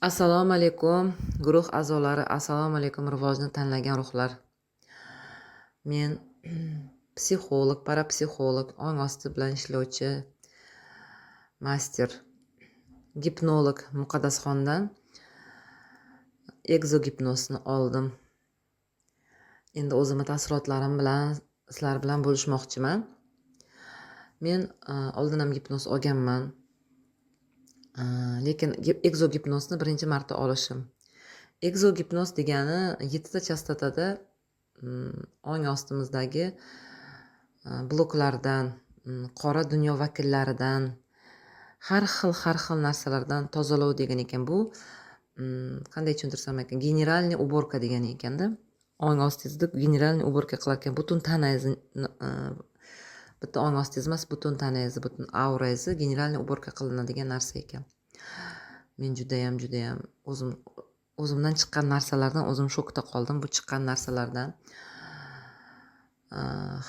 Assalomu alaykum, guruh a'zolari, assalomu alaykum, rivojni tanlagan ruhlar. Men psixolog, parapsixolog, ong osti bilan ishlovchi master, gipnolog Muqaddasxondan egzogipnozni oldim. Endi o'zimni taassurotlarim bilan sizlar bilan bo'lishmoqchiman. Men oldin ham gipnoz olganman. Lekin egzogipnozni birinchi marta olishim. Egzogipnoz degani 7 ta chastotada ong ostimizdagi bloklardan, qora dunyo vakillaridan, har xil narsalardan tozalov degan ekan. Bu qanday tushuntirsam ekan, generalniy уборка degan ekanda. Ong ostingizda generalniy уборка qilar ekan, butun tanangizni, bitta ong ostingiz emas, butun tanangizni, butun aurangizni generalniy уборка qilinadigan narsa ekan. Men judayam o'zimdan chiqqan narsalardan o'zim shokda qoldim. Bu chiqqan narsalardan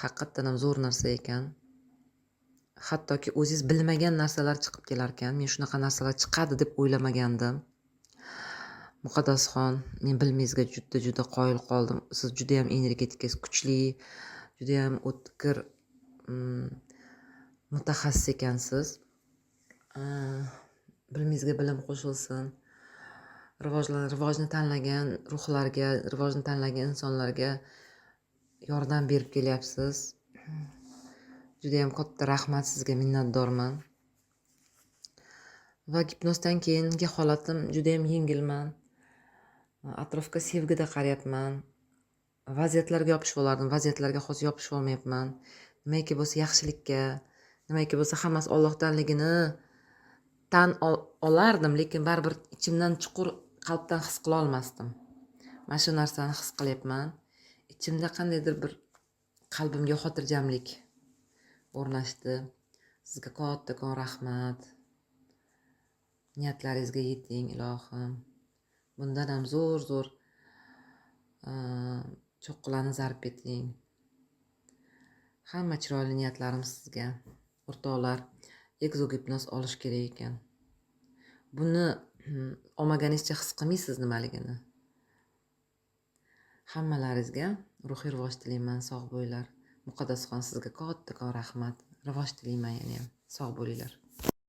haqiqatdan ham zo'r narsa ekan. Hattoki o'zingiz bilmagan narsalar chiqib kelar ekan. Men shunaqa narsalar chiqadi deb o'ylamagandim. Muqaddasxon, men bilmingizga juda qoyil qoldim. Siz judayam energetikangiz kuchli, judayam o'tkir mutaxassis ekansiz. Bilmingizga bilim qo'shilsin. Rivojni tanlagan ruhlarga, rivojni tanlagan insonlarga yordam berib kelyapsiz. Judayam katta rahmat, sizga minnatdorman. Va gipnozdan keyingi holatim judayam yengilman. Atrofga sevgida qarayapman. Vaziyatlarga yopishib olardim, vaziyatlarga hozir yopishib olmayapman. Nimaiki bo'lsa yaxshilikka, nimaiki bo'lsa hammasi Allohdanligini tan olardim, lekin baribir ichimdan chuqur qalbdan his qila olmasdim. Mana shu narsani his qilyapman. Ichimda qandaydir bir qalbimga xotirjamlik o'rnashdi. Sizga kattakon rahmat. Niyatlaringizga yeting, ilohim. Bundan ham zo'r cho'qqilarni zarb eting. Hamma chiroyli niyatlarim sizga. O'rtoqlar, egzogipnoz olish kerak ekan. Buni olmaganingizcha his qilmaysiz nimaligini. Hammalaringizga ruhiy rivoj tilayman, sog' bo'linglar. Muqaddasxon, sizga kattakon rahmat. Rivoj tilayman yana ham. Sog' bo'linglar.